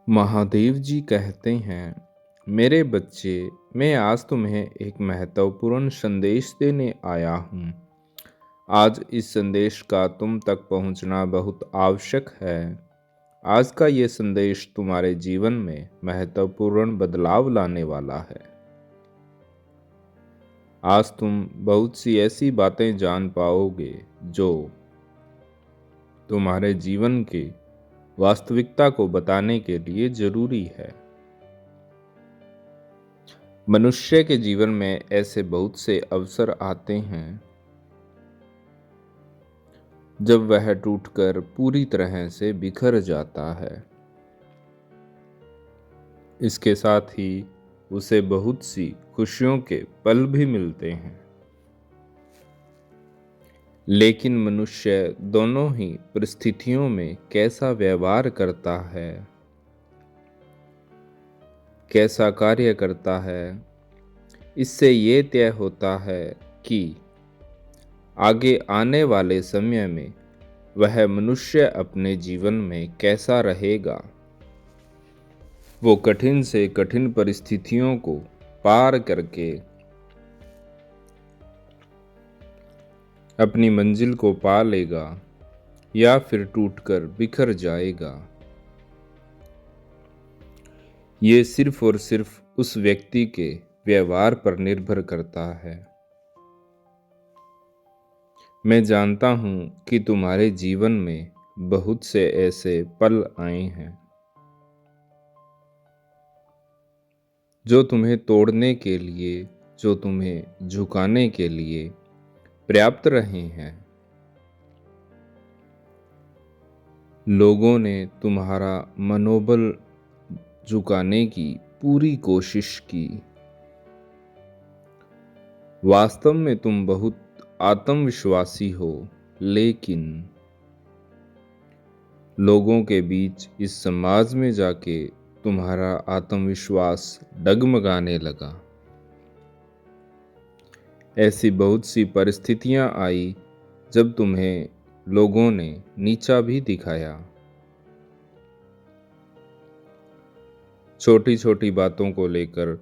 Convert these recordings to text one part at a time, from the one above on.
महादेव जी कहते हैं, मेरे बच्चे, मैं आज तुम्हें एक महत्वपूर्ण संदेश देने आया हूँ। आज इस संदेश का तुम तक पहुँचना बहुत आवश्यक है। आज का ये संदेश तुम्हारे जीवन में महत्वपूर्ण बदलाव लाने वाला है। आज तुम बहुत सी ऐसी बातें जान पाओगे जो तुम्हारे जीवन के वास्तविकता को बताने के लिए जरूरी है। मनुष्य के जीवन में ऐसे बहुत से अवसर आते हैं जब वह टूटकर पूरी तरह से बिखर जाता है। इसके साथ ही उसे बहुत सी खुशियों के पल भी मिलते हैं। लेकिन मनुष्य दोनों ही परिस्थितियों में कैसा व्यवहार करता है, कैसा कार्य करता है, इससे ये तय होता है कि आगे आने वाले समय में वह मनुष्य अपने जीवन में कैसा रहेगा। वो कठिन से कठिन परिस्थितियों को पार करके अपनी मंजिल को पा लेगा या फिर टूटकर बिखर जाएगा। ये सिर्फ और सिर्फ उस व्यक्ति के व्यवहार पर निर्भर करता है। मैं जानता हूं कि तुम्हारे जीवन में बहुत से ऐसे पल आए हैं जो तुम्हें तोड़ने के लिए, जो तुम्हें झुकाने के लिए पर्याप्त रहे हैं। लोगों ने तुम्हारा मनोबल झुकाने की पूरी कोशिश की। वास्तव में तुम बहुत आत्मविश्वासी हो, लेकिन लोगों के बीच इस समाज में जाके तुम्हारा आत्मविश्वास डगमगाने लगा। ऐसी बहुत सी परिस्थितियां आई जब तुम्हें लोगों ने नीचा भी दिखाया। छोटी छोटी बातों को लेकर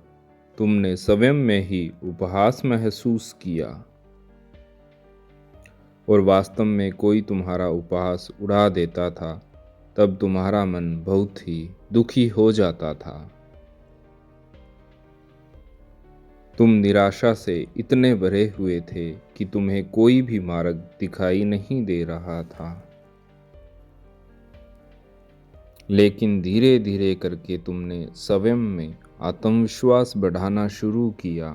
तुमने स्वयं में ही उपहास महसूस किया और वास्तव में कोई तुम्हारा उपहास उड़ा देता था तब तुम्हारा मन बहुत ही दुखी हो जाता था। तुम निराशा से इतने भरे हुए थे कि तुम्हें कोई भी मार्ग दिखाई नहीं दे रहा था। लेकिन धीरे धीरे करके तुमने स्वयं में आत्मविश्वास बढ़ाना शुरू किया।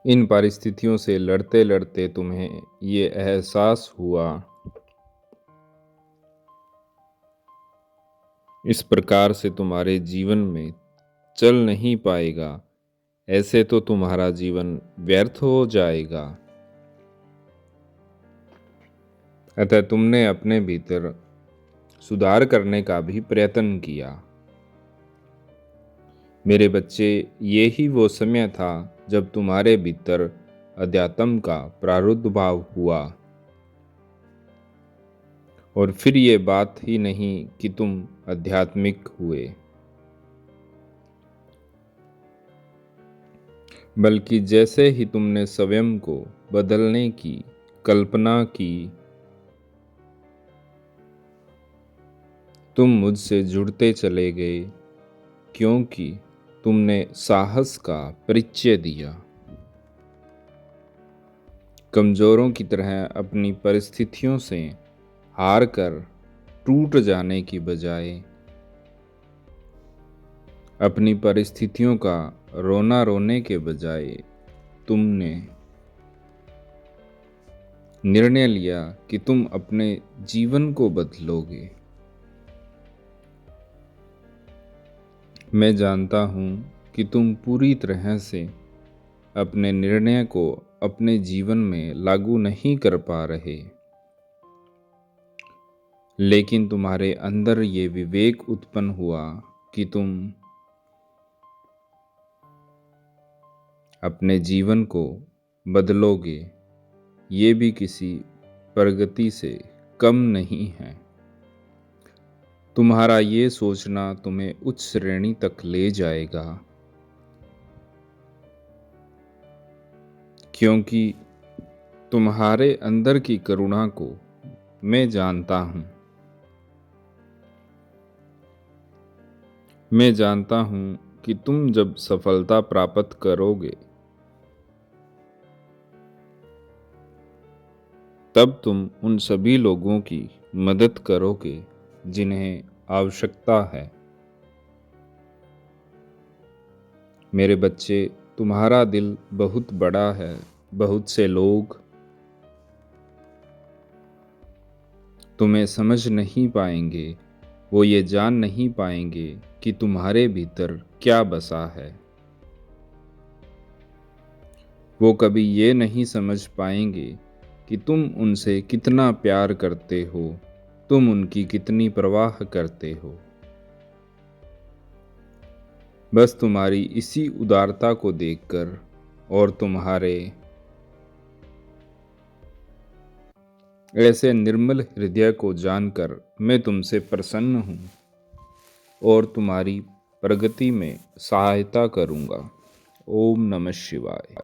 इन परिस्थितियों से लड़ते लड़ते तुम्हें ये एहसास हुआ, इस प्रकार से तुम्हारे जीवन में चल नहीं पाएगा, ऐसे तो तुम्हारा जीवन व्यर्थ हो जाएगा। अतः तुमने अपने भीतर सुधार करने का भी प्रयत्न किया। मेरे बच्चे, ये ही वो समय था जब तुम्हारे भीतर अध्यात्म का प्रादुर्भाव हुआ। और फिर ये बात ही नहीं कि तुम आध्यात्मिक हुए, बल्कि जैसे ही तुमने स्वयं को बदलने की कल्पना की, तुम मुझसे जुड़ते चले गए, क्योंकि तुमने साहस का परिचय दिया। कमजोरों की तरह अपनी परिस्थितियों से हार कर टूट जाने की बजाय अपनी परिस्थितियों का रोना रोने के बजाय तुमने निर्णय लिया कि तुम अपने जीवन को बदलोगे। मैं जानता हूं कि तुम पूरी तरह से अपने निर्णय को अपने जीवन में लागू नहीं कर पा रहे, लेकिन तुम्हारे अंदर ये विवेक उत्पन्न हुआ कि तुम अपने जीवन को बदलोगे। ये भी किसी प्रगति से कम नहीं है। तुम्हारा ये सोचना तुम्हें उच्च श्रेणी तक ले जाएगा, क्योंकि तुम्हारे अंदर की करुणा को मैं जानता हूँ। मैं जानता हूँ कि तुम जब सफलता प्राप्त करोगे तब तुम उन सभी लोगों की मदद करोगे जिन्हें आवश्यकता है। मेरे बच्चे, तुम्हारा दिल बहुत बड़ा है। बहुत से लोग तुम्हें समझ नहीं पाएंगे, वो ये जान नहीं पाएंगे कि तुम्हारे भीतर क्या बसा है। वो कभी ये नहीं समझ पाएंगे कि तुम उनसे कितना प्यार करते हो, तुम उनकी कितनी परवाह करते हो। बस तुम्हारी इसी उदारता को देखकर और तुम्हारे ऐसे निर्मल हृदय को जानकर मैं तुमसे प्रसन्न हूँ और तुम्हारी प्रगति में सहायता करूँगा। ओम नमः शिवाय।